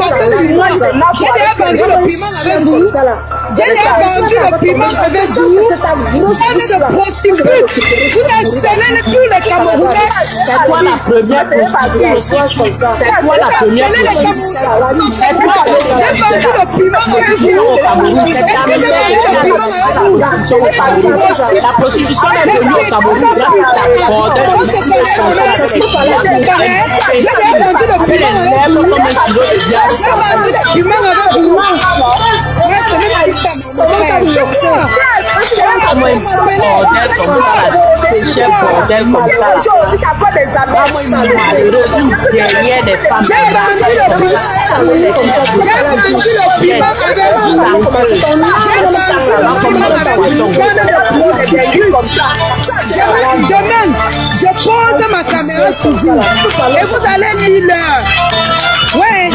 comptez sur moi. J'ai déjà vendu le piment avec vous. J'ai déjà vendu le piment avec vous. Vous êtes de prostituées. Vous avez scellé tous les Camerounais. C'est toi la première prostituée. C'est toi la première prostituée. J'ai vendu le piment avec vous. La prostitution est venue au Cameroun. J'ai vendu le piment avec vous. Demain, je pose ma caméra sur vous et vous allez lire l'heure. Ouais.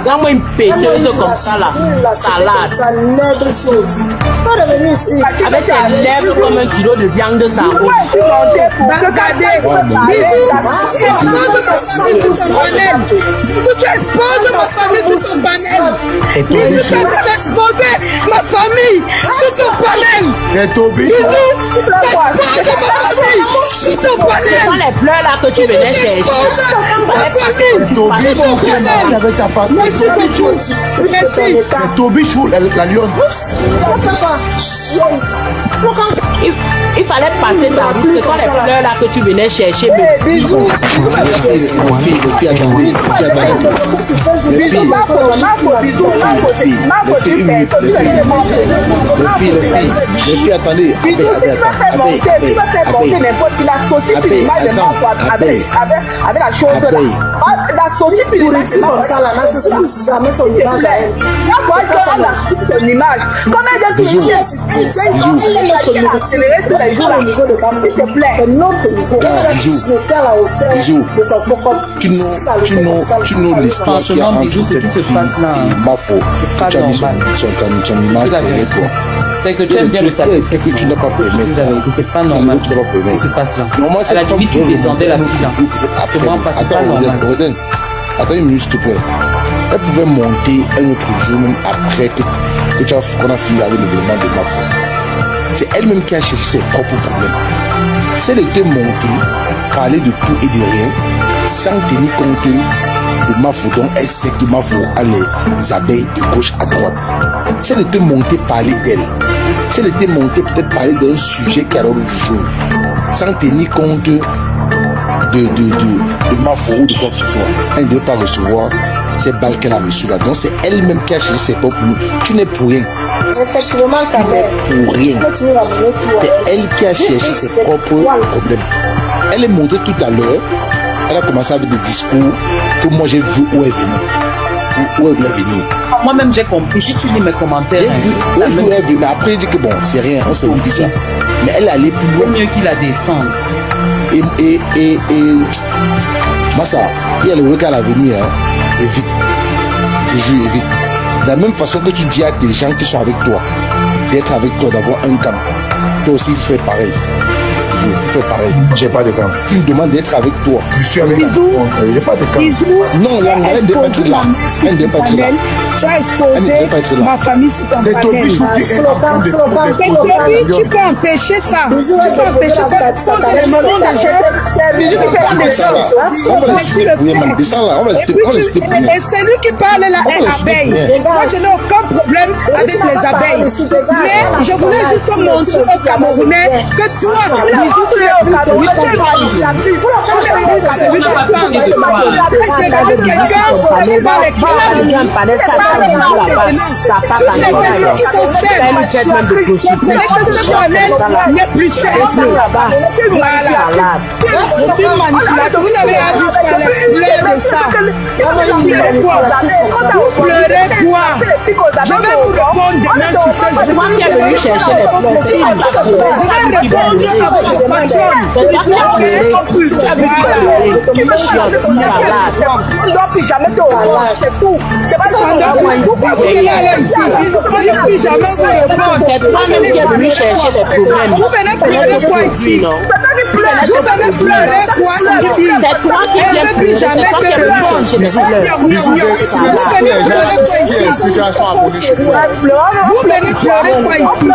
Donne-moi une péteuse comme ça là, salade. Avec ses lèvres comme un kilo de viande sans eau. Regardez, bisous. Tu exposes ma famille sur ton panel. Bisous, tu exposes ma famille sur ton panel. Bisous, tu exposes ma famille sur ton panel. C'est pas les pleurs là que tu venais chercher. Il fallait passer ta route. C'est pas les fleurs là que tu venais chercher. Le filles, attendez. Avec la chose là. La saucisse comme ça là, jamais son image à elle. Son image. Comment elle dit que c'est notre niveau. J'étais à la hauteur de son focus. Tu nous l'histoire qui a entre cette fille et Mafo. Tu as mis son image derrière toi. C'est que tu aimes bien le taper. C'est que tu n'as pas permis. C'est pas normal. Tu n'as pas permis. Ce qui se passe là. À la limite, tu descendais la fille là. Attends une minute, s'il te plaît. Elle pouvait monter un autre jour, même après qu'on a fini avec l'événement de Mafo. C'est elle-même qui a cherché ses propres problèmes. Si elle était montée, parler de tout et de rien, sans tenir compte de Mafo, donc elle sait que Mafo a les abeilles de gauche à droite. Si elle était montée, parler d'elle. Si elle était montée, peut-être parler d'un sujet qui a l'ordre du jour, sans tenir compte de Mafo ou de quoi que ce soit. Elle ne devait pas recevoir ces balles qu'elle a reçues là. Donc c'est elle-même qui a cherché ses propres problèmes. Tu n'es pour rien. Effectivement, ta mère. Pour rien. C'est elle qui a cherché ses propres problèmes. Elle est montée tout à l'heure. Elle a commencé avec des discours que moi j'ai vu où elle venait. Où elle voulait venir. Moi-même j'ai compris. Si tu lis mes commentaires, j'ai vu où elle venait. Mais après, elle dit que bon, c'est rien, on s'est oublié ça. Mais elle allait plus loin. Mieux qu'il la descende. Et Massa, il y a le regard à venir, hein. Évite. Toujours évite. De la même façon que tu dis à des gens qui sont avec toi, d'être avec toi, d'avoir un camp, toi aussi fais pareil. Fais pareil. J'ai pas de camp. Tu me demandes d'être avec toi. Je suis avec Bisous. J'ai pas de camp. Bisous. Non, elle ne doit pas être là. Elle ne doit pas être là. Tu as exposé ma famille sur ton panel. Tu peux empêcher ça. Tu peux empêcher ça. Et c'est lui qui parle là est abeille. Moi je n'ai aucun problème avec les abeilles. Mais je voulais juste montrer aux Camerounais que toi, Bisous, tu es plus celui qu'on parle. Celui qu'on parle. C'est quelqu'un qui va les n'est plus voilà. Je suis manipulateur. Vous n'avez pas vu de ça. Vous pleurez quoi? Je vais vous répondre demain sur Facebook. C'est moi qui est venu chercher les fleurs. C'est je vais répondre à votre patronne. Tu as vu pourquoi vous venez aller ici? On ne peut jamais vous répondre. C'est toi-même qui est venu chercher les problèmes. Vous venez pleurer quoi ici? Vous venez pleurer quoi ici? C'est toi qui viens pleurer. C'est toi qui es venu chercher les fleurs. Vous venez pleurer quoi ici?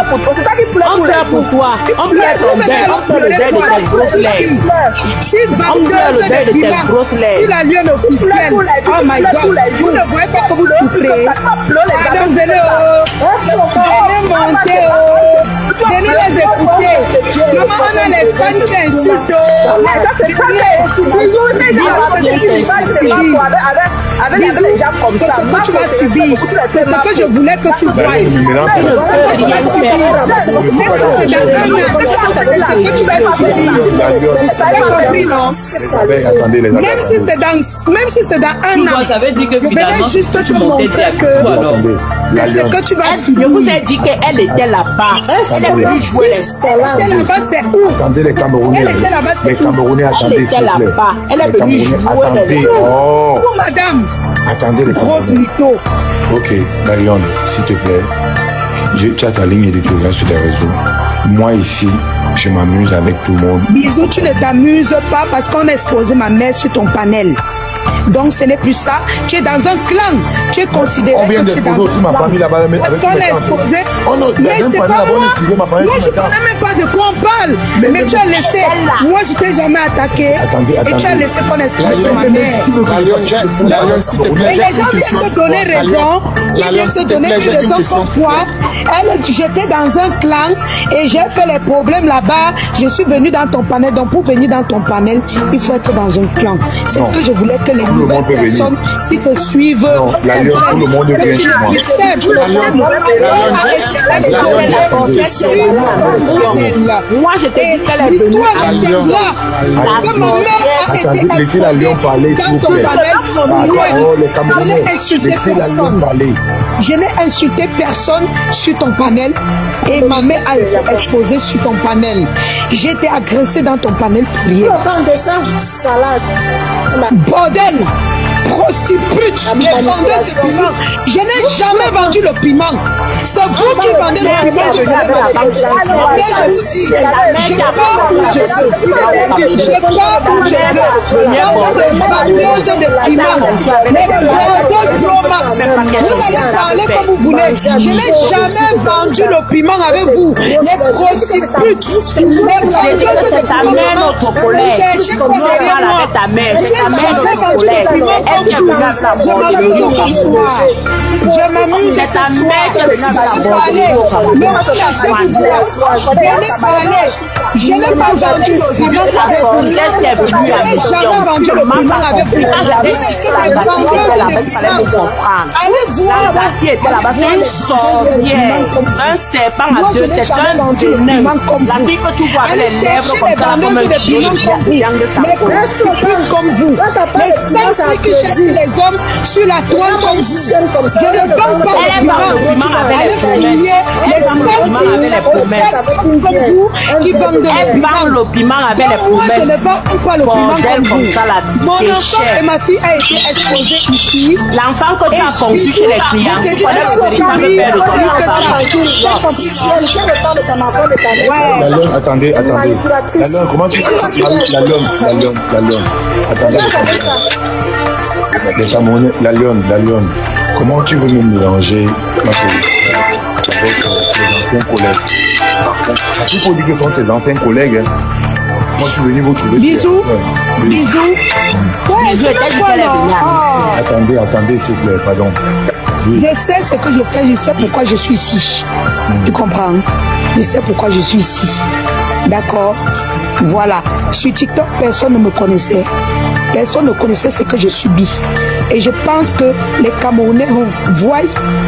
On pleure pour toi. On pleure ton deuil. On pleure le deuil de tes grosses lèvres. Si On pleure le deuil de tes grosses sur lèvres. la lune officielle, oh my God, vous ne voyez pas que vous souffrez. Madame, venez, venez monter, venez les écouter. Maman, on a les fans qui insultent. C'est ce que tu vas subir. C'est ce que je voulais que tu voies. Même si c'est dans un an, ça veut dire que finalement, juste tu te montais montrer tes que c'est ce que tu vas Je subir. vous ai dit qu'elle était là-bas. Elle est venue jouer les Elle était là-bas, c'est où? Attendez les Camerounais. Elle était là-bas, c'est Les Camerounais, Elle attendez était s'il vous plaît. là-bas. Elle est Les venue Camerounais, jouer les attendez. Oh, Où, madame? attendez les Grosse Camerounais. mytho. Ok, Marion, s'il te plaît, tu as ta ligne éditoriale sur les réseaux. Moi ici, je m'amuse avec tout le monde. Bisous, tu ne t'amuses pas parce qu'on a exposé ma mère sur ton panel. Donc ce n'est plus ça. Tu es dans un clan. Tu es considéré On vient que tu es dans d'exposer aussi ma famille là-bas. Parce qu'on a exposé. Mais c'est pas moi. Moi, je ne connais même pas de quoi on parle. Mais tu as laissé. Moi, je t'ai jamais attaqué. Et tu as laissé qu'on expose ma mère. Marion, s'il te plaît. Et les gens viennent te donner raison. Ils viennent te donner raison pourquoi. J'étais dans un clan et j'ai fait les problèmes là-bas. Je suis venu dans ton panel. Donc pour venir dans ton panel, il faut être dans un clan. C'est ce que je voulais que les nouvelles personnes qui te suivent. Non, l'alliance, tout le monde vient chez moi. Moi, je t'ai dit qu'elle est venue à Attendez, laissez la lion parler, s'il vous plaît. Oh, les Camerounais, laissez la lion parler. Je n'ai insulté personne sur ton panel et ma mère a été exposée sur ton panel. J'ai été agressée dans ton panel pour rien. Bordel, prostitute, les vendeuses de piment. Je n'ai jamais vendu le piment. C'est vous qui vendez le piment. Je pars où je veux. Vendeuses de piment. Les vendeuses Promax. Vous allez parler comme vous voulez. Je n'ai jamais vendu le piment avec vous. Les prostitutes. Les vendeuses de piment. Cherchez comme avec ta mère. C'est ta mère notre collègue. Elle qui est venue à sa mort. Je m'amuse. C'est ta mère qui est venue à sa mort. Je n'ai pas vendu le piment avec vous. Je n'ai jamais vendu le piment avec vous. Allez voir. C'est une sorcière, un serpent à deux têtes, un démon. La fille que tu vois avec les lèvres comme ça, comme un triangle de sa peau. Comme vous, les sexes qui cherchent les hommes sur la toile comme vous. Je ne vends pas le piment. Allez fouiller les sexes comme vous qui vendent le piment. Elle vend le piment avec les Moi, je ne promesses. vends pas le piment comme vous. Ça, Mon enfant et ma fille a été exposée ici. L'enfant que tu as conçu chez les clients, tu connais le véritable père de ton La lion, attendez. La lion, comment tu la lion. Attendez. Les Camerounais, la lion. Comment tu veux me mélanger avec tes anciens collègues? Il faut dire que ce sont tes anciens collègues. Moi, je suis venu vous trouver. Bisous. Bisous. Bisous, Attendez, s'il vous plaît, pardon. Oui. Je sais ce que je fais, je sais pourquoi je suis ici. Tu comprends? Je sais pourquoi je suis ici. D'accord? Voilà. Sur TikTok, personne ne me connaissait. Personne ne connaissait ce que je subis. Et je pense que les Camerounais vont voir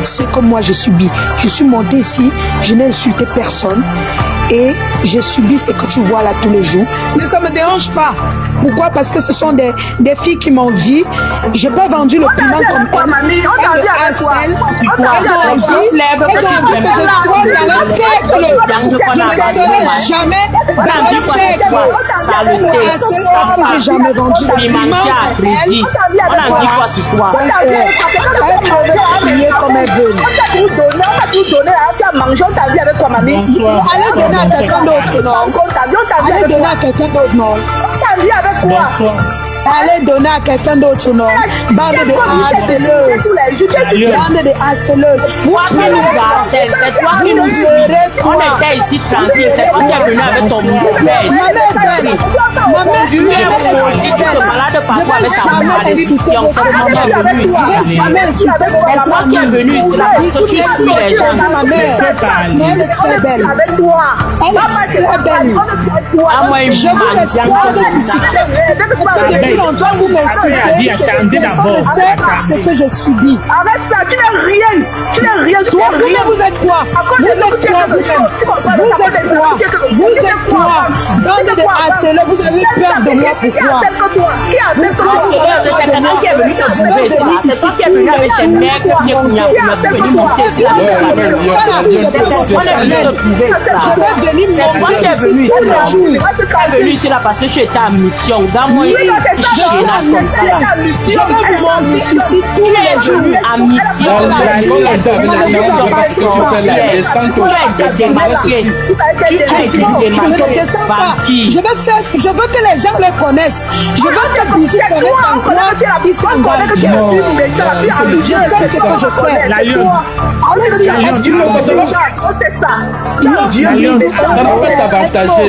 ce que moi je subis. Je suis montée ici, je n'ai insulté personne. et je subis ce que tu vois là tous les jours. Mais ça ne me dérange pas. Pourquoi? Parce que ce sont des filles qui m'envient. Je n'ai pas vendu le piment comme elle. Elles me harcèlent. Elles ont envie que je sois dans le cercle. Je ne serai jamais dans le cercle. Elles me harcèlent parce que je n'ai jamais vendu le piment. Elle peut crier comme elle veut. Allez donner à quelqu'un d'autre, non? Allez donner à quelqu'un d'autre, non? Allez donner à quelqu'un d'autre, non? Bande de harceleuses. Bande de harceleuses. Toi qui nous harcèles, c'est toi qui nous suis. On était ici tranquille, c'est toi qui es venu avec ton mère. Ma mère est belle. Ma mère est belle. C'est toi qui es venu ici là parce que tu suis les gens. Ma mère, mais elle est très belle. Elle est très belle. Je vous explique parce que depuis longtemps vous m'insultez. Personne ne sait ce que je subis. Arrête ça, tu n'es rien. Tu n'es rien. Toi, vous êtes quoi? Vous êtes quoi vous-même? Vous êtes quoi? Vous êtes quoi? Bande de harceleurs, vous avez peur de moi, pourquoi? C'est quelqu'un qui est venu te trouver ça. C'est toi qui es venu avec tes mères qui est venu monter ici là. Je vais venir c'est toi qui es venu ici là. Tu es venu ici là parce que tu étais en mission. Dans moi, je vais vous montrer ici tous les jours. En mission. Je veux que les gens les connaissent. Je veux que Bisou connaisse en quoi ils s'engagent. Je sais ce que je fais. Allez-y, est-ce que vous c'est ça? Ça va pas t'avantager.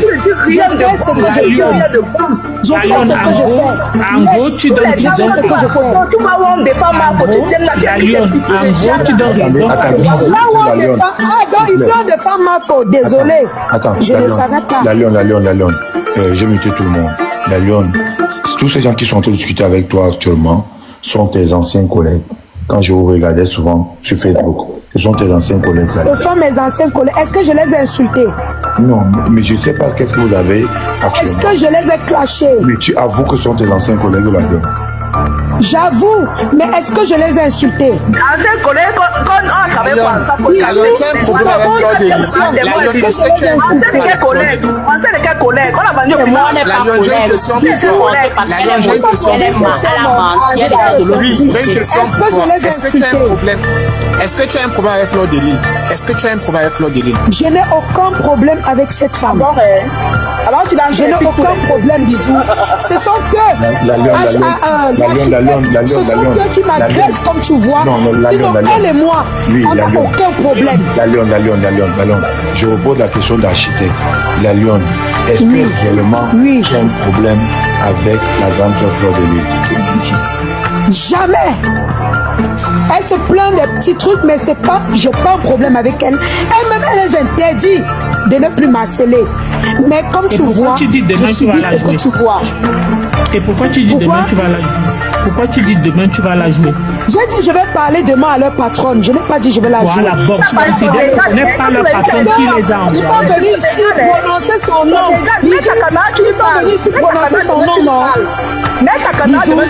Je sais ce que je fais. Je sais ce que je fais. En gros, tu donnes je sais ce que je fais. tu donnes raison. Là où on défend, ah donc ici on défend ma faute, désolé. Attends, je ne savais pas. La Lyon. Je vais inviter tout le monde. La Lyon, tous ces gens qui sont en train de discuter avec toi actuellement sont tes anciens collègues. Quand je vous regardais souvent sur Facebook, ce sont tes anciens collègues. Ce sont mes anciens collègues. Est-ce que je les ai insultés? Non, mais je ne sais pas qu'est-ce que vous avez actuellement. Est-ce que je les ai clashés? Mais tu avoues que ce sont tes anciens collègues de la Lyon. J'avoue, mais est-ce que je les ai insultés? Anciens collègues, quand on travaille pour ça, pour Est-ce que je les ai insultés? Anciens de quel collègue? On a vendu au Moi, on n'est pas collègue. Est-ce que je les ai insultés? Est-ce que tu as un problème avec Fleur de Lille? Je n'ai aucun problème avec cette femme. Je n'ai aucun problème, Bisou. Ce sont eux. Ce sont eux qui m'agressent, comme tu vois. Sinon, elle et moi, on n'a aucun problème. La Lyon. Je vous pose la question d'architecte. La Lyon, est-ce que réellement tu as un problème avec la grande sœur Fleur de Lille? Jamais. Elle se plaint des petits trucs, mais c'est pas, j'ai pas un problème avec elle. Elle-même, elle les interdit de ne plus m'harceler. Mais comme tu vois, je subis ce que tu vois. Et pourquoi tu dis demain tu vas la jouer? Pourquoi tu dis demain tu vas la jouer? J'ai dit je vais parler demain à leur patronne. Je n'ai pas dit je vais la jouer. Voilà, bon, je considère que ce n'est pas leur patronne qui les a envoyés. Ils sont venus ici prononcer son nom. Ils sont venus ici prononcer son nom, non? Bisous.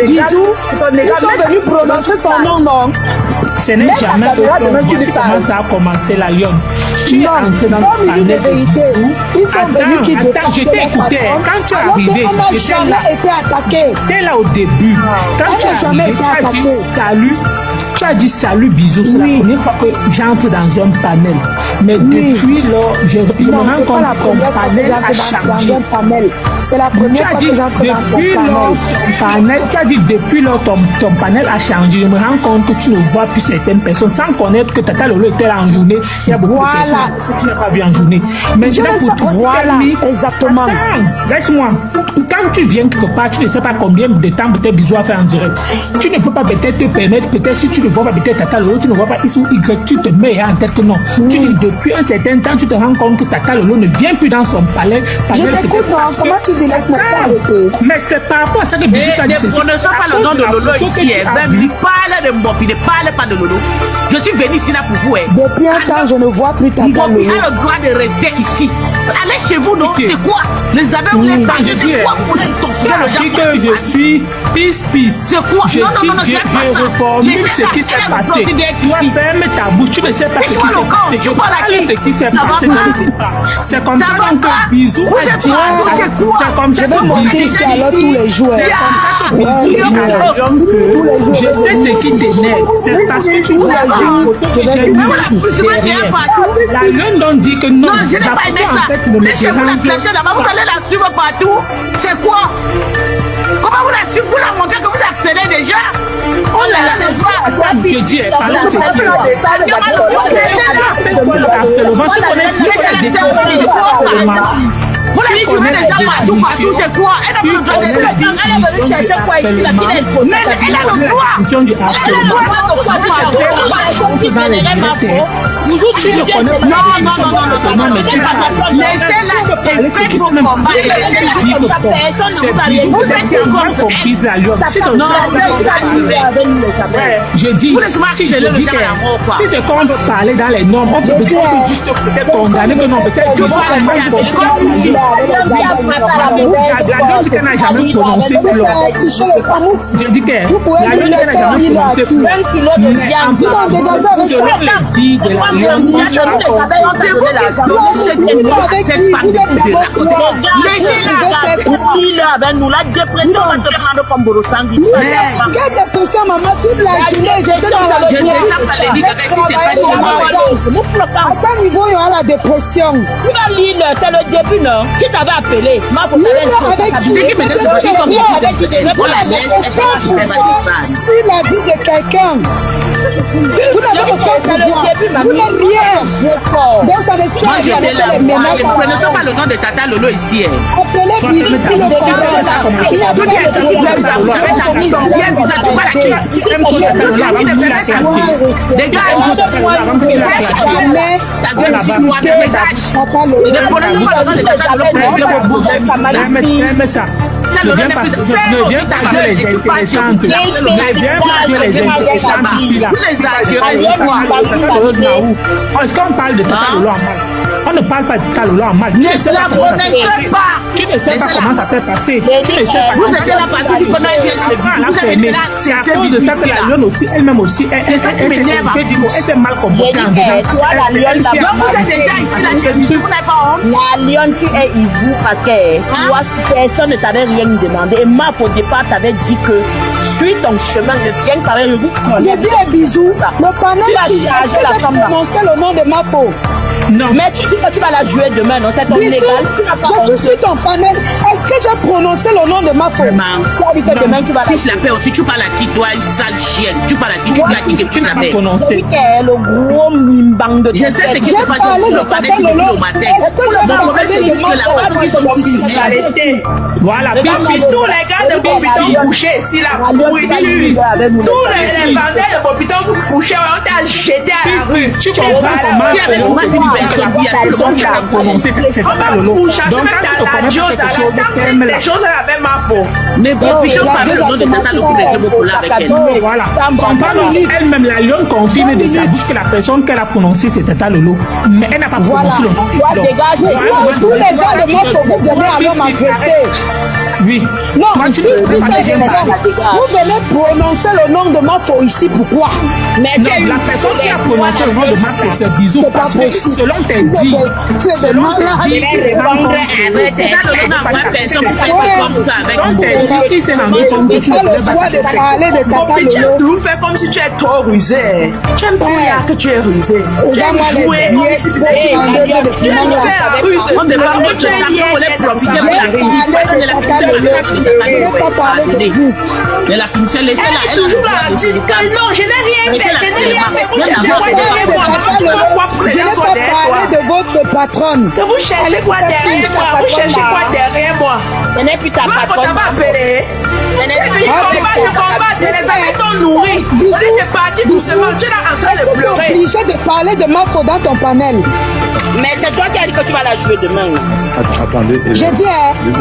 Bisous. Ils sont venus prononcer son nom, non? Ce n'est jamais voici comment ça a commencé, la Lyon. Tu es entré dans le panel de Bisou. Ils sont venus qui défendent je t'ai écouté. Quand tu es arrivé, elle n'a jamais été attaquée. J'étais là au début. Quand tu es arrivé, tu as dit salut. Tu as dit salut, Bisou. C'est la première fois que j'entre dans un panel. Mais depuis lors, je me rends compte que ton panel a changé. C'est la première fois que j'entre dans ton panel. Tu as dit depuis lors, ton panel a changé. Je me rends compte que tu ne vois plus certaines personnes sans connaître que Tata Lolo était là en journée. Il y a beaucoup de personnes que tu n'as pas vu en journée. Mais je pour te voilà, exactement. Laisse-moi. Quand tu viens quelque part, tu ne sais pas combien de temps peut-être Bisou a fait en direct. Tu ne peux pas peut-être te permettre, peut-être si tu ne vois pas peut-être Tata Lolo, tu ne vois pas X ou Y, tu te mets en tête que non. Tu dis depuis un certain temps, tu te rends compte que Tata Lolo ne vient plus dans son palais. Je t'écoute, non, comment tu dis, laisse-moi t'arrêter. Mais c'est par rapport à ça que Bisou t'a dit. Ne prononçons pas le nom de Lolo ici. Il parle de Mbop, il ne parle pas de Lolo. Je suis venu ici là pour vous. Depuis un temps, je ne vois plus Tata Lolo. Il a le droit de rester ici. Allez chez vous, non? C'est quoi? Les abeilles, vous les changez. C'est quoi pour les toquer? Je dis que je suis peace. C'est quoi? Je dis que je reformule ce qui s'est passé. Tu fermes ta bouche, tu ne sais pas ce qui s'est passé. Tu parles ce qui s'est passé dans le départ. C'est comme ça que Bisou a dit. C'est comme ça que Bisou alors tous les jours. C'est comme ça que Bisou dit à l'homme que je sais ce qui t'énerve. C'est parce que tu vois j'ai mis derrière. La lune donc dit que non. Je n'ai pas aimé ça. Laissez-vous la flécher là-bas, vous allez la suivre partout. C'est quoi? Comment vous la suivez? Vous la montrez que vous accélérez déjà? On la laisse. Je dis, pardon, c'est qui? Vous la suivez déjà partout, c'est quoi? Elle a le droit de elle est venue chercher quoi ici, la ville est posée. Elle a le droit. Du harcèlement. Non, laissez-la, elle fait son combat. Je dis, si c'est quand on peut parler dans les normes, on peut juste peut-être condamner que non, peut-être n'a jamais prononcé fleur. Je dis que la lune n'a jamais prononcé fleur. 1 kilo de viande. Selon les dits de la lune, avec nous, la dépression va te prendre comme Borosangui. Quelle dépression, maman, toute la journée, j'étais dans la journée. À quel niveau il y aura la dépression? Tu vas lire, c'est le début, non? Qui t'avait appelé? Ma faute, avec qui? Suis la vie de quelqu'un. Vous n'avez aucun pouvoir. Vous n'êtes rien. Donc ça ne sert à rien de les menaces. Ne prenez pas le nom de Tata Lolo ici. Appelez Bisou pour le problème. Il n'y a pas de Est-ce qu'on parle de Tata Lolo en mal? On ne parle pas de Tata Lolo en mal. Tu ne sais pas comment ça s'est passé. Tu ne sais pas comment ça s'est passé. Tu ne sais pas. Vous êtes là partout, vous connaissez chez vous. C'est à cause de ça que la lionne aussi, elle-même aussi, elle s'est mal comportée en dedans. Donc vous êtes déjà ici là chez vous, vous n'avez pas honte. La lionne, tu es ivou parce que personne ne t'avait rien demandé. Et ma au départ t'avait dit que suis ton chemin, ne viens pas avec vous. J'ai dit les bisous. Le panel, est-ce que j'ai prononcé le nom de ma faute? Non. Mais tu dis que tu vas la jouer demain, non? C'est ton légal. Je suis sur ton panel. Est-ce que j'ai prononcé le nom de ma faute? Tu as dit que demain tu vas la jouer. La paix aussi, tu parles à qui, toi, une sale chienne. Tu parles à qui, tu parles à qui que tu l'avais prononcé. Le gros mimbang de je sais ce qui s'est passé au panel depuis le matin. Mon problème, c'est que la voilà, puisque tous les gars de Bopiton couchés ici, là, pourriture. Tous les bandits de Bopiton couchés, on t'a jeté à la rue. Tu comprends comment personne qui a prononcé c'est Tata Lolo. Donc quand tu te connais quelque chose, des choses avec ma peau. Mais Bopiton parle le nom de Tata Lolo pour régler mon problème avec elle. Voilà. Elle-même, la lionne confirme de sa bouche que la personne qu'elle a prononcée c'est Tata Lolo. Mais elle n'a pas prononcé le nom. Tous les gens de mon faut vous venez alors m'agresser. Oui. Non, vous venez prononcer le nom de ma faux ici, pourquoi? Mais non, la personne qui a prononcé le nom de ma faux, c'est Bisou. Parce que selon tes dits, selon tes dits, il s'est rendu compte que tu le droit de parler de Tata Lolo. Tu fais comme si tu es trop rusé. Tu aimes pas que tu es rusé. Tu aimes jouer comme si tu es rusé. On ne parle pas de ça, on voulait profiter de la mais la finissait, laissez-la. Elle est toujours là, dit que non, je n'ai rien fait. Je n'ai rien fait. Vous cherchez quoi derrière moi? Je n'ai pas parlé de votre patronne. Que vous cherchez quoi derrière moi? Vous cherchez quoi derrière moi? Ce n'est plus ta patronne. Vous m'avez appelé. Je combat les années t'ont nourri. Bisous. Tu es parti doucement, tu es là en train de Est-ce que pleurer. c'est obligé de parler de Mafo dans ton panel? Mais c'est toi qui as dit que tu vas la jouer demain. Attendez. J'ai dit,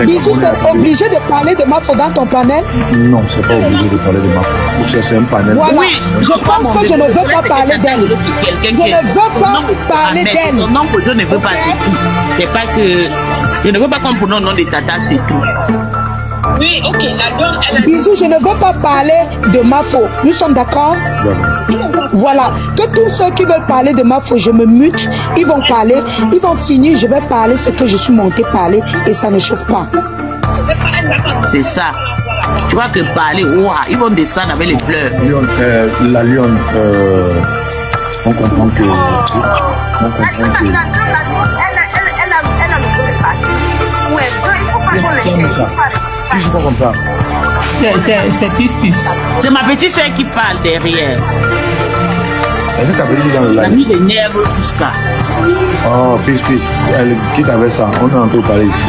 Bisous, c'est obligé de parler de Mafo dans ton panel? Non, c'est pas obligé de parler de Mafo. C'est un panel. Voilà. Oui, Je pense que je ne veux pas parler d'elle. Je ne veux pas parler d'elle. Son nom que je ne veux pas, c'est tout. C'est pas que... Je ne veux pas qu'on prononce le nom de Tata, c'est tout. Oui, ok, la donne, elle a dit... Bisous, je ne veux pas parler de Mafo. Nous sommes d'accord? Voilà. Que tous ceux qui veulent parler de Mafo, je me mute. Ils vont parler. Ils vont finir. Je vais parler ce que je suis montée parler. Et ça ne chauffe pas. C'est ça. Tu vois que parler, ouah, ils vont descendre avec les pleurs. La lionne, on comprend que... On comprend que... Ferme ça. Qui joue pas comme ça? C'est pis. C'est ma petite soeur qui parle derrière. Est-ce que t'as dit dans le Elle a live? mis les nerfs jusqu'à... Oh, peace. Elle quitte avec ça. On est en train de parler ici.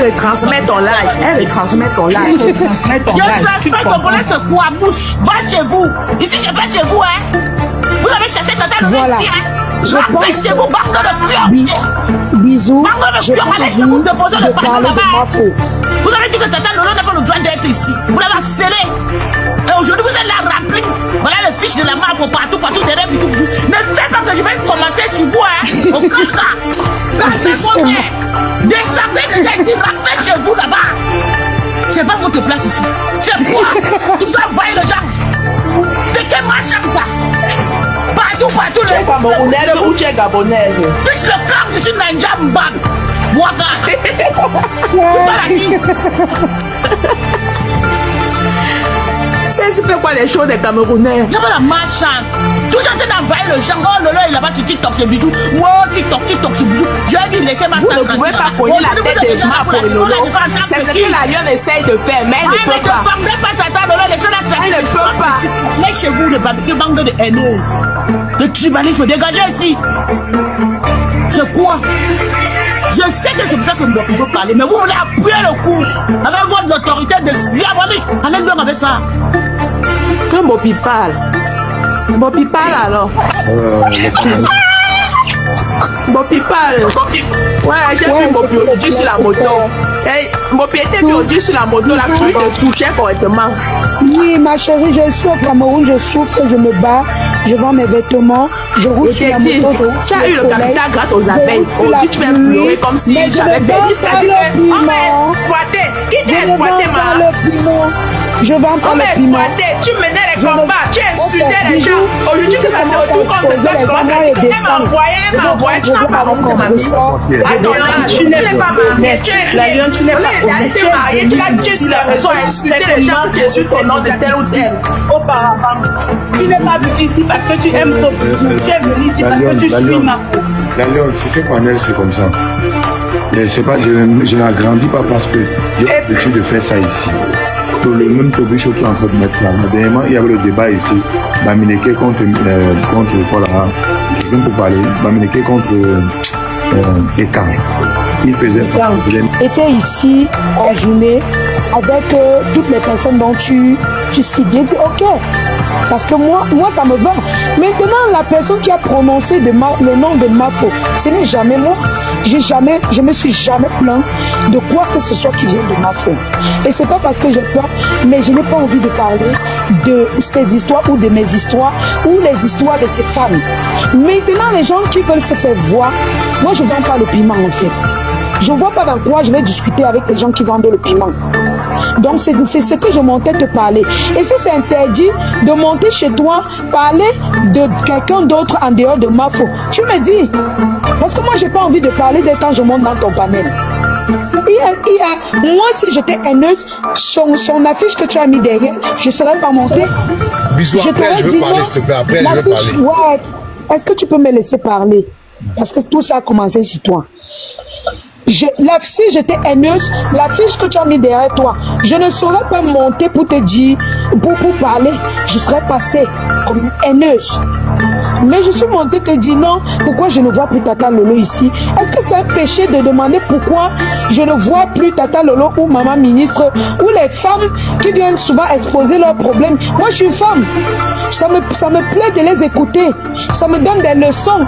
Elle retransmet ton live. Elle retransmet ton live. Je transfère ton bonnet sur quoi? Bouche. Va chez vous. Ici, je vais chez vous, hein. Vous avez chassé Tata Lolo Voilà. ici, hein. Je pense chez vous, bande de pions. Bisous. Pardon, Je monsieur, pas allez chez envie vous, de déposez le panneau parler de là-bas. Mafo. Vous avez dit que Tata Lolo n'a pas le droit d'être ici. Vous l'avez accéléré. Et aujourd'hui, vous êtes là rempli. Voilà le fiche de la Mafo partout, derrière. Ne faites pas que je vais commencer sur vous, hein. Au cas là, c'est mon père. Descendez déjà ici, rentrez chez vous là-bas. C'est pas votre place ici. C'est quoi? Tu dois envoyer les gens. C'est quel machin ça? Partout, Tu es camerounaise ou tu es gabonaise? plus le camp, je suis Ninja Mbab. Waka. C'est super quoi les choses des Camerounais? J'avais la malchance. Toujours en train d'envahir le champ. Oh, Lolo, il est là-bas sur TikTok, c'est bisous. Wow, TikTok, c'est bisous. Je vais lui laisser ma Vous ne pouvez pas cogner la tête des mains pour le Lolo. C'est ce que la lionne essaye de faire, mais elle ne peut pas. Pas Tata Lolo, laissez-la tranquille. Elle ne peut pas. Laissez chez vous le barbecue, bande de haineux. Le tribalisme, dégagez ici. C'est quoi? Je sais que c'est pour ça que vous pouvez parler, mais vous voulez appuyer le coup avec votre autorité de diabolique. Allez donc avec ça. Quand Bopi parle alors. Bopi parle. Ouais, j'ai vu Bopi aujourd'hui sur la moto. Bopi était aujourd'hui sur la moto, la pluie te touchait correctement. Oui, ma chérie, je suis au Cameroun, je souffre, je me bats, je vends mes vêtements, je roule sur la moto, je roule Tu sur as eu le soleil, capital grâce aux abeilles. Aujourd'hui, tu vas pleurer comme si j'avais fait. On m'a exploité. Qui t'a exploité, ma? Je vends pas le piment. Tu menais les combats, tu insultais les gens. Aujourd'hui, tu ça se retrouve comme de toi. Elle m'envoyait, tu n'as pas rencontré ma vie. Tu n'es pas mariée, tu es mariée, tu n'es pas mariée, tu l'as tué sur les réseaux à insulter les gens pour t'insulter au nom de tel ou tel. Auparavant, tu n'es pas venu ici parce que tu aimes ton bisou. Tu es venu ici parce que tu suis ma faute. La lionne, tu fais panel, c'est comme ça. C'est pas, je n'agrandis pas parce que j'ai l'habitude de faire ça ici. Le même Tobicho qui est en train de mettre ça. Dernièrement, il y avait le débat ici. Bamineke contre quoi là? Quelqu'un pour parler. Bamineke contre Ekan. Il faisait pas. Était ici en journée avec toutes les personnes dont tu cites. J'ai dit ok. Parce que moi ça me va. Maintenant, la personne qui a prononcé le nom de Mafo, ce n'est jamais moi. Je me suis jamais plaint de quoi que ce soit qui vient de Mafo. Et c'est pas parce que j'ai peur, mais je n'ai pas envie de parler de ces histoires ou de mes histoires ou les histoires de ces femmes. Maintenant, les gens qui veulent se faire voir, moi je vends pas le piment en fait. Je ne vois pas dans quoi je vais discuter avec les gens qui vendent le piment. Donc c'est ce que je montais te parler. Et si c'est interdit de monter chez toi, parler de quelqu'un d'autre en dehors de Mafo, tu me dis. Parce que moi j'ai pas envie de parler de quand je monte dans ton panel. Moi si j'étais haineuse, son affiche que tu as mis derrière, je ne serais pas montée. Bisous, après je veux parler s'il te plaît, après je veux parler. Ouais. Est-ce que tu peux me laisser parler? Parce que tout ça a commencé sur toi. Si j'étais haineuse, la fiche que tu as mis derrière toi, je ne saurais pas monter pour te dire, pour parler. Je serais passée comme une haineuse. Mais je suis montée te dire non, pourquoi je ne vois plus Tata Lolo ici? Est-ce que c'est un péché de demander pourquoi je ne vois plus Tata Lolo ou Maman Ministre ou les femmes qui viennent souvent exposer leurs problèmes? Moi, je suis une femme. Ça me plaît de les écouter. Ça me donne des leçons.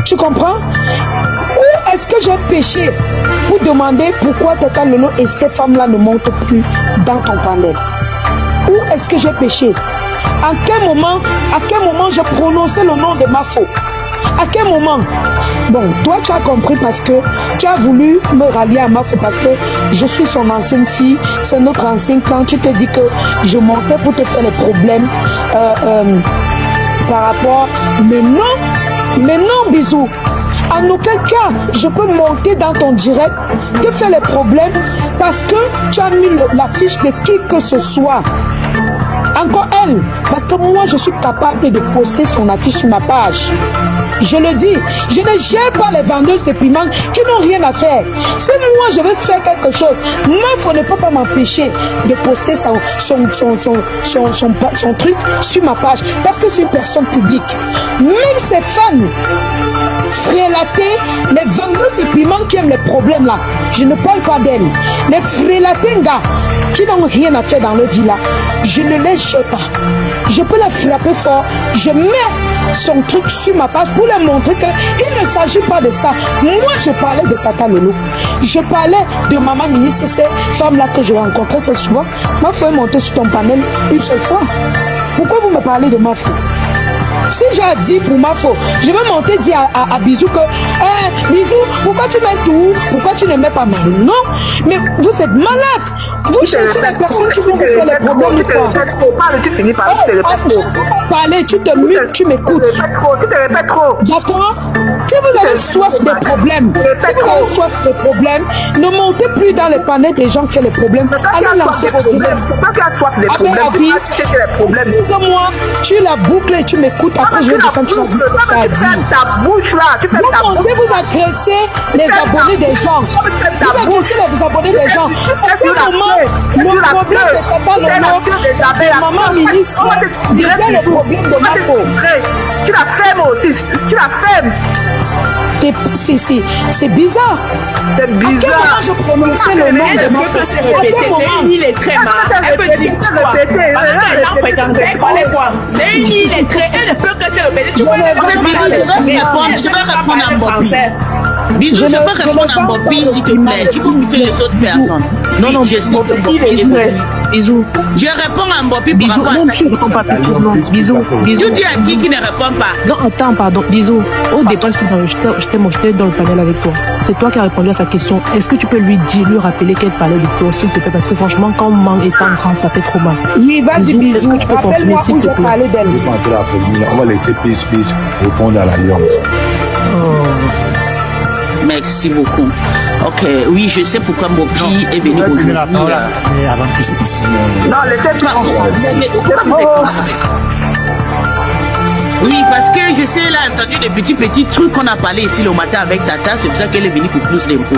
Tu comprends? Où est-ce que j'ai péché pour demander pourquoi Tata Lolo et ces femmes-là ne montent plus dans ton panel? Où est-ce que j'ai péché? À quel moment j'ai prononcé le nom de Mafo? À quel moment? Bon, toi tu as compris parce que tu as voulu me rallier à Mafo parce que je suis son ancienne fille, c'est notre ancien clan. Tu te dis que je montais pour te faire les problèmes par rapport... Mais non, bisous. En aucun cas, je peux monter dans ton direct, te faire les problèmes parce que tu as mis la fiche de qui que ce soit. Encore elle, parce que moi je suis capable de poster son affiche sur ma page. Je le dis, je ne gère pas les vendeuses de piment qui n'ont rien à faire. Si moi je veux faire quelque chose, Mafo ne peut pas m'empêcher de poster son truc sur ma page parce que c'est une personne publique. Même ses fans frélatés, les vendeuses de piment qui aiment les problèmes là, je ne parle pas d'elles. Les frélatés gars qui n'ont rien à faire dans leur vie là, je ne les gère pas. Je peux la frapper fort, je mets son truc sur ma page pour leur montrer qu'il ne s'agit pas de ça. Moi je parlais de Tata Lolo, je parlais de Maman Ministre, ces femmes là que je rencontrais très souvent. Mafo est monté sur ton panel une seule fois. Pourquoi vous me parlez de Mafo? Si j'ai dit pour Mafo, je vais monter dire à Bisou que Bisou, pourquoi tu mets tout? Pourquoi tu ne mets pas mal? Non, mais vous êtes malade. Vous cherchez les personnes qui vont vous faire les problèmes ou quoi? Tu finis par parler, tu te mutes, tu m'écoutes. Tu te répètes trop. D'accord? Si vous avez soif des problèmes, ne montez plus dans les panels des gens qui font les problèmes. Allez lancer vos problèmes. C'est pas qu'il y a soif des problèmes. Excuse-moi, tu la boucles et tu m'écoutes. Après, je vais descendre, tu vas dire ce que tu as dit. Ta bouche là, tu fais ta bouche. Vous montez, vous agressez les abonnés des gens. Vous agressez les abonnés des gens. À tout moment, le problème de Tata Lolo, de Maman Ministre, devient le problème de Mafo. Tu la fermes aussi, tu la fermes. C'est bizarre. C'est bizarre. À quel moment je prononçais le nom de Mafo? C'est une île extrême. Elle peut dire quoi? C'est une île extrême. Elle ne peut que se répéter. Tu vois, je vais répondre à Bobby. Bisous, je peux répondre à Bobby s'il te plaît. Tu peux pousser les autres personnes. Non, je sais que Bobby est vrai. Bisous. Je réponds à Bobby pour rapport à ça. Je ne réponds pas. Bisous. Tu dis à qui ne répond pas? Non, attends, pardon. Bisous. Au départ, j'étais dans le panel avec toi. C'est toi qui as répondu à sa question. Est-ce que tu peux lui rappeler qu'elle parlait de fleurs, s'il te plaît? Parce que franchement, quand maman est en grand, ça fait trop mal. Oui, vas-y, bisous. Rappelle-moi où j'ai parlé d'elle. On va laisser Peace répondre à la lionne. Merci beaucoup. Ok, oui, je sais pourquoi Bobby est venu aujourd'hui. Avant que c'est ici. Non, pourquoi vous êtes comme ça? Oui, parce que je sais, elle a entendu des petits trucs qu'on a parlé ici le matin avec Tata, c'est pour ça qu'elle est venue pour plus d'infos.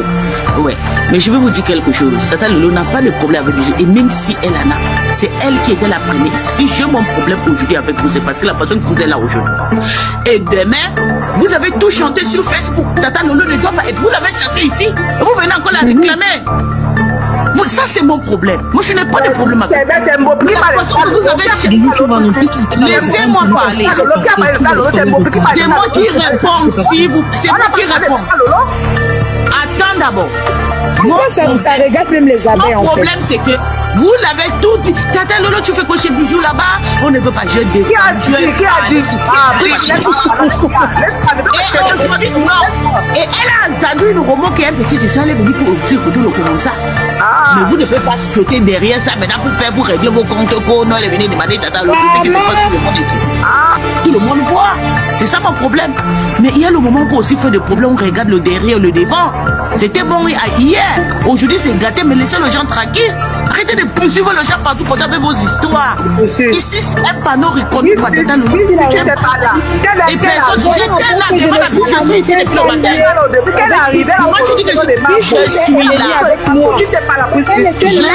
Ouais, mais je vais vous dire quelque chose. Tata Lolo n'a pas de problème avec vous, et même si elle en a, c'est elle qui était la première. Si j'ai mon problème aujourd'hui avec vous, c'est parce que la façon que vous êtes là aujourd'hui. Et demain, vous avez tout chanté sur Facebook. Tata Lolo ne doit pas être. Vous l'avez chassé ici, et vous venez encore la réclamer. Ça, c'est mon problème. Moi, je n'ai pas de problème avec vous. Laissez-moi parler. C'est moi qui réponds. C'est moi qui réponds. Attends d'abord. Ça regarde même les abeilles. Mon problème, c'est que vous l'avez tout dit. Tata Lolo, tu fais quoi chez Bijou là-bas? On ne veut pas. Je défends. Qui a dit? Et aujourd'hui, non. Et elle a entendu le roman qui est un petit dessin. Elle est venue pour écouter le comment ça. Mais vous ne pouvez pas sauter derrière ça maintenant pour régler vos comptes. Non, elle est venue demander Tata Lolo. Tout le monde écrit. Tout le monde voit. C'est ça mon problème. Mais il y a le moment pour aussi faire des problèmes. On regarde le derrière, le devant. C'était bon hier. Aujourd'hui, c'est gâté, mais laissez les gens tranquilles. Arrêtez de poursuivre le chat partout pour avec vos histoires. Ici, c'est un panneau reconnu par Tata Loulou. Si tu n'étais pas là, Et personne, j'étais là, je suis depuis le matin. Depuis qu'elle est arrivée, Moi, tu dis que je suis là. tu n'étais pas là. Je suis là.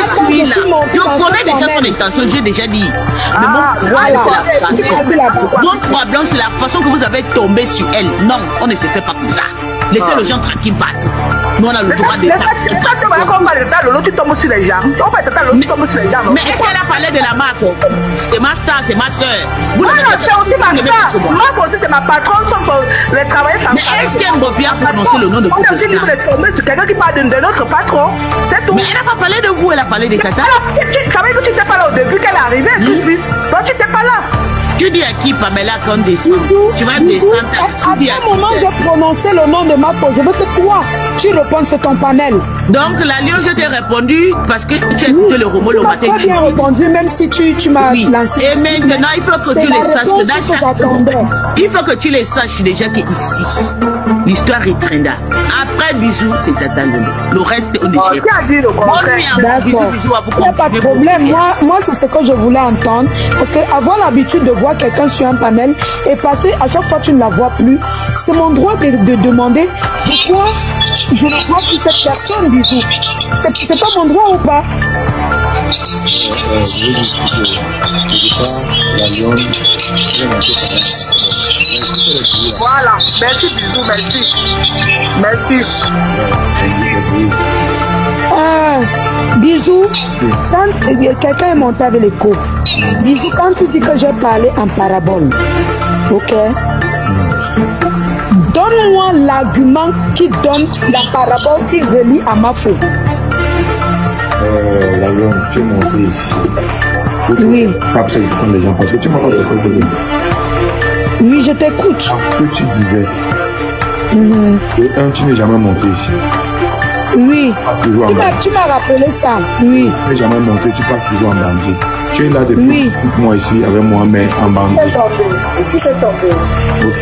Je connais déjà son intention, j'ai déjà dit. Mais mon problème, c'est la façon. Mon problème, c'est la façon que vous avez tombé sur elle. Non, on ne se fait pas comme ça. Laissez les gens tranquilles battre. Nous, on a le droit d'État. Tu tombes sur les gens. Mais est-ce qu'elle a parlé de la marque? C'est ma star, c'est ma soeur. Vous c'est aussi ma star. Moi aussi, c'est ma patronne. Les travailleurs. Mais est-ce qu'elle m'a bien prononcé le nom de votre star? C'est quelqu'un qui parle de notre patron. C'est tout. Mais elle n'a pas parlé de vous, elle a parlé de Tata. Ça veut dire que tu n'étais pas là au début qu'elle est arrivée. Donc tu n'étais pas là. Tu dis à qui, Pamela, qu'on descend? Tu vas descendre. À ce moment, j'ai prononcé le nom de ma faute. Je veux que toi, tu répondes sur ton panel. Donc, la Lyon, je t'ai répondu parce que tu as écouté le Romo le matin. Tu as bien répondu, même si tu m'as lancé. Et maintenant, il faut que tu les saches que dans chaque... Il faut que tu les saches déjà qu'ici, l'histoire est trenda. Après, bisous, c'est Tata Loulou. Le reste, on est chez vous. D'accord. Il n'y a pas de problème. Moi c'est ce que je voulais entendre. Parce que avoir l'habitude de voir quelqu'un sur un panel et passer, à chaque fois tu ne la vois plus, c'est mon droit de demander pourquoi je ne vois plus cette personne, bisous. C'est pas mon droit ou pas? Voilà, merci bisous, merci. Bisous, quand quelqu'un est monté avec l'écho, bisous, quand tu dis que j'ai parlé en parabole, ok? Donne-moi l'argument qui donne la parabole qui relie à ma faute. La Lyon, tu es monté ici. Oui. Pas ça, je les gens parce que tu m'as pas répondu. Oui, je t'écoute. Ce que tu disais. Tu n'es jamais monté ici. Oui. Tu m'as rappelé ça. Oui. Tu n'es jamais monté, tu passes toujours en danger. Tu es là depuis moi ici avec moi, mais en danger. C'est tombé. Ok.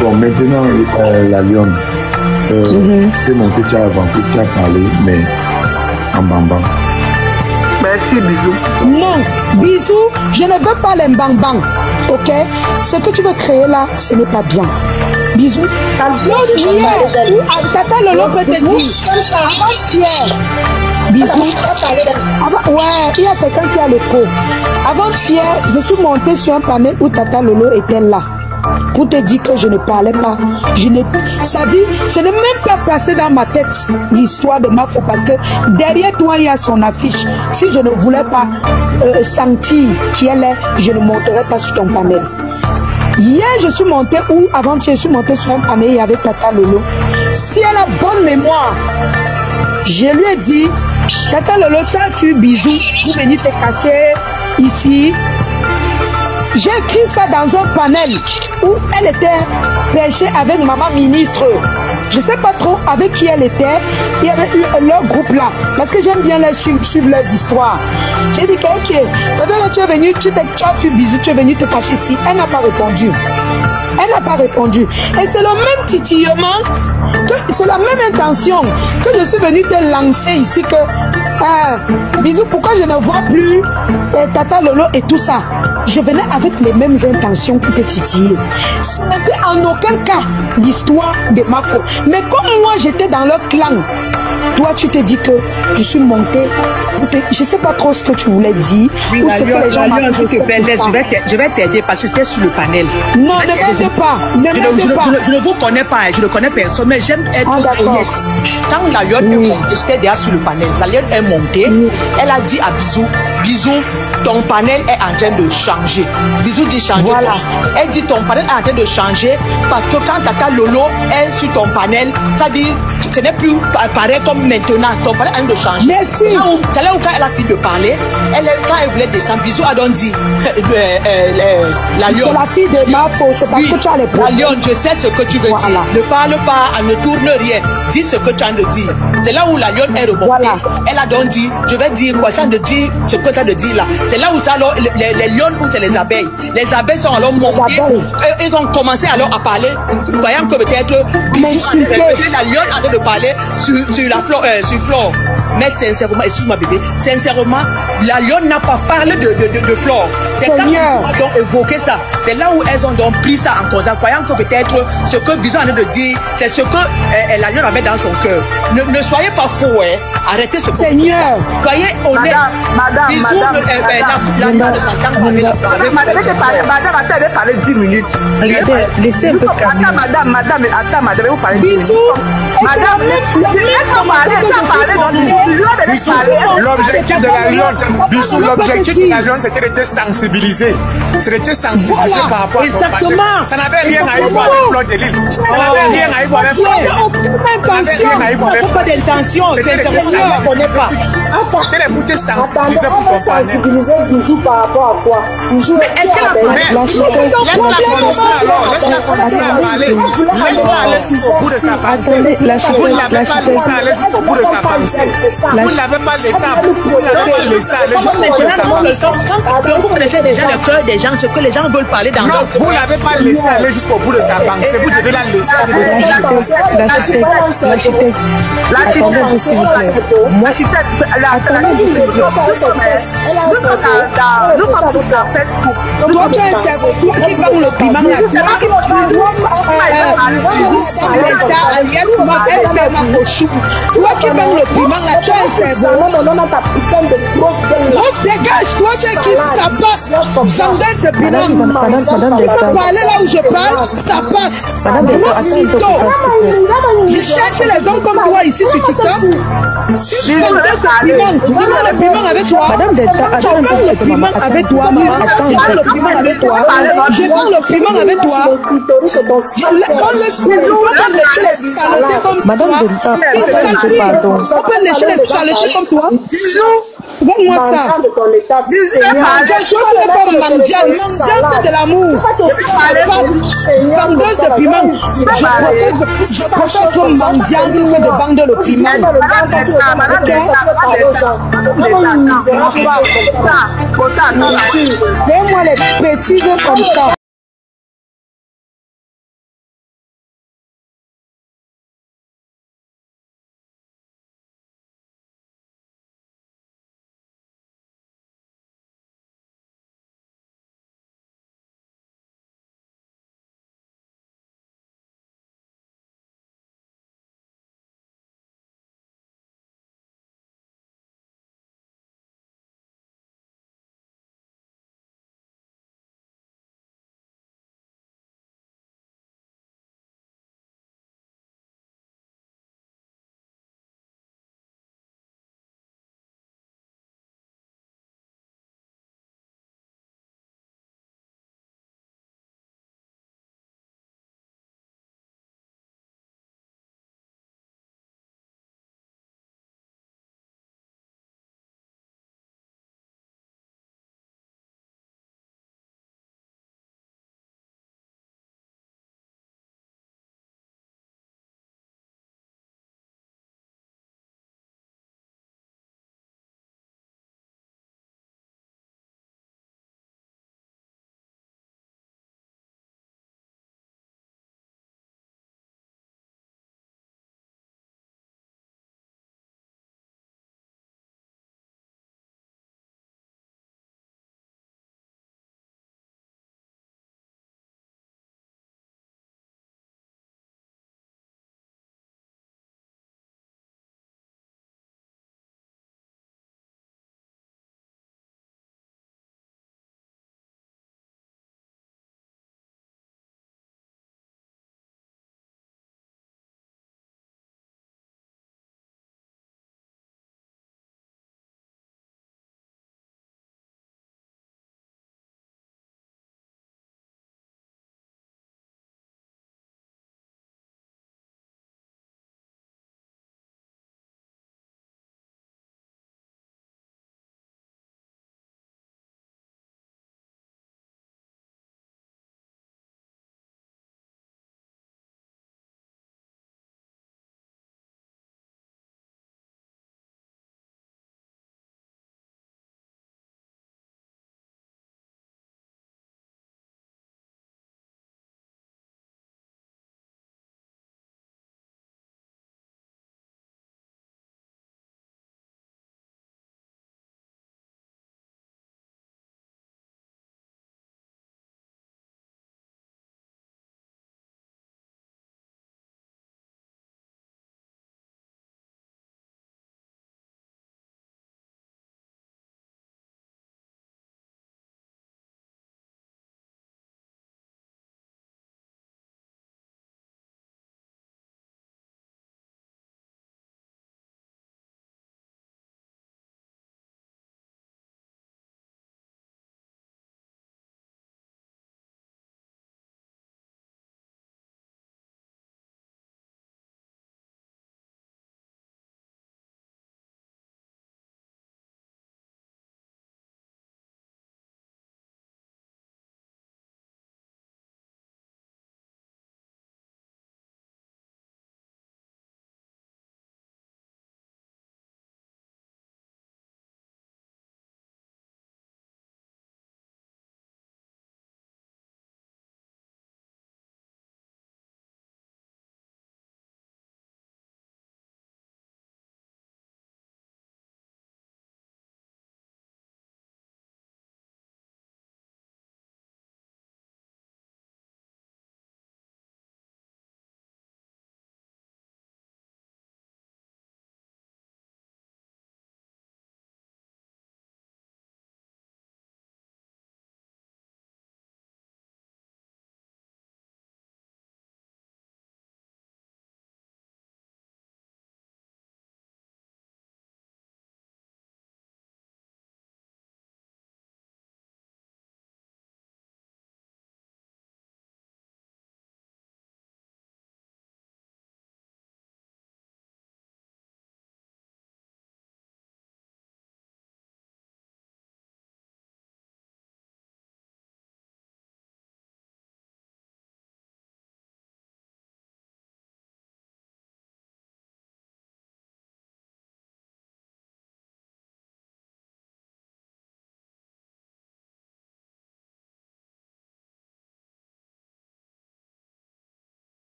Bon, maintenant, la Lyon, tu es monté, tu as avancé, tu as parlé, mais en bambam. Merci, bisous. Non, bisous, je ne veux pas les bang-bang. Ok? Ce que tu veux créer là, ce n'est pas bien. Bisous. Tata Lolo peut te dire. Avant-hier. Bisous. Ouais, il y a quelqu'un qui a l'écho. Avant-hier, je suis montée sur un panel où Tata Lolo était là. Pour te dire que je ne parlais pas. Ça dit, ce n'est même pas passé dans ma tête l'histoire de ma faute parce que derrière toi il y a son affiche. Si je ne voulais pas sentir qui elle est, je ne monterais pas sur ton panel. Hier je suis montée ou avant-hier je suis montée sur un panel avec Tata Lolo. Si elle a bonne mémoire, je lui ai dit, Tata Lolo, tu as fait bisous pour venir te cacher ici. J'ai écrit ça dans un panel où elle était perchée avec maman ministre. Je ne sais pas trop avec qui elle était. Il y avait eu leur groupe là. Parce que j'aime bien les suivre leurs histoires. J'ai dit que ok, quand tu es venu, tu as fait bisous, tu es venu te cacher ici. Elle n'a pas répondu. Elle n'a pas répondu. Et c'est le même titillement, c'est la même intention que je suis venue te lancer ici que bisous, pourquoi je ne vois plus Tata Lolo et tout ça. Je venais avec les mêmes intentions pour te titiller. Ce n'était en aucun cas l'histoire de ma faute. Mais comme moi j'étais dans leur clan, toi tu te dis que je suis montée. Je ne sais pas trop ce que tu voulais dire. Oui, ou ce que les gens m'ont dit. Je vais t'aider parce que j'étais sur le panel. Non, ne m'aide pas. Je ne vous connais pas, je ne connais personne, mais j'aime être honnête. Quand la lionne est montée, j'étais déjà sur le panel. La lionne est montée, elle a dit à Bisou, Bisou, ton panel est en train de changer. Bisou dit changer. Voilà. Elle dit ton panel est en train de changer parce que quand Tata Lolo est sur ton panel, ça dit ce n'est plus pareil comme maintenant. Ton panel est en train de changer. Merci. C'est là où quand elle a fini de parler, quand elle voulait descendre, Bisou a donc dit la lionne. C'est la fille de ma faute, c'est parce que tu as les problèmes. La lionne, je sais ce que tu veux dire. Ne parle pas, ne tourne rien. Dis ce que tu as de dire. C'est là où la lionne est remontée. Voilà. Elle a donc dit, je vais dire quoi, ça de dire ce que tu as de dire là. C'est là où ça, alors, les lionnes ou c'est les abeilles. Les abeilles sont alors montées. Ils ont commencé alors à parler, voyant que peut-être la lionne a de parler sur la flore. Mais sincèrement, excuse-moi bébé, sincèrement, la lionne n'a pas parlé de Flore. C'est quand ils ont évoqué ça. C'est là où elles ont donc pris ça en cause, croyant que peut-être ce que Bison a de dire, c'est ce que la lionne avait dans son cœur. Ne soyez pas faux, hein. Arrêtez ce Seigneur. Soyez honnête. Madame, ne s'entend pas avec la Flore. Madame, attends, elle va parler 10 minutes. Regardez, laissez un peu calmer. Attends, madame, vous parlez. Bisous. Madame, l'objectif de la lionne, Bissou, l'objectif de la lionne, c'était de te sensibiliser. C'était sensibiliser par rapport à exactement. Ça n'avait rien à voir avec Flore de Lille. Ça n'avait rien à voir avec Flore de Lille. Pas d'intention. Sincèrement, on ne connaît pas. C'était pour te sensibiliser pour ton partenaire. Sensibiliser Bijou par rapport à quoi? Bijou, Laisse-la parler jusqu'au bout de sa pensée. Vous n'avez pas laissé aller jusqu'au bout de sa pensée. Vous n'avez pas laissé aller jusqu'au bout de sa pensée. Quand vous connaissez déjà le cœur des gens, ce que les gens veulent parler dans leur cœur. Vous n'avez pas laissé aller jusqu'au bout de sa pensée. Vous devez la laisser aller. L'architecte, attendez-vous s'il vous plaît. Toi, tu es un cerveau. Toi qui vends le piment là. Toi qui vends le piment là, tu es un cerveau. Dégage, toi tu es qui ça passe. Vendeuse de piment. Tu peux parler là où je parle, ça passe. Tu cherches les hommes comme toi ici sur TikTok. Tu vends le piment avec toi. Madame Delta, attendez le piment avec toi, maman. Je vends le piment avec toi. Je vends le piment avec toi. Madame Delta, pardon. On peut lécher les saletés comme toi. Donne-moi ça. Toi, tu n'es pas mendiante. Mendiante de l'amour. Vendeuse de piment. Je préfère être mendiante que de vendre le piment. Donne-moi les bêtises comme ça.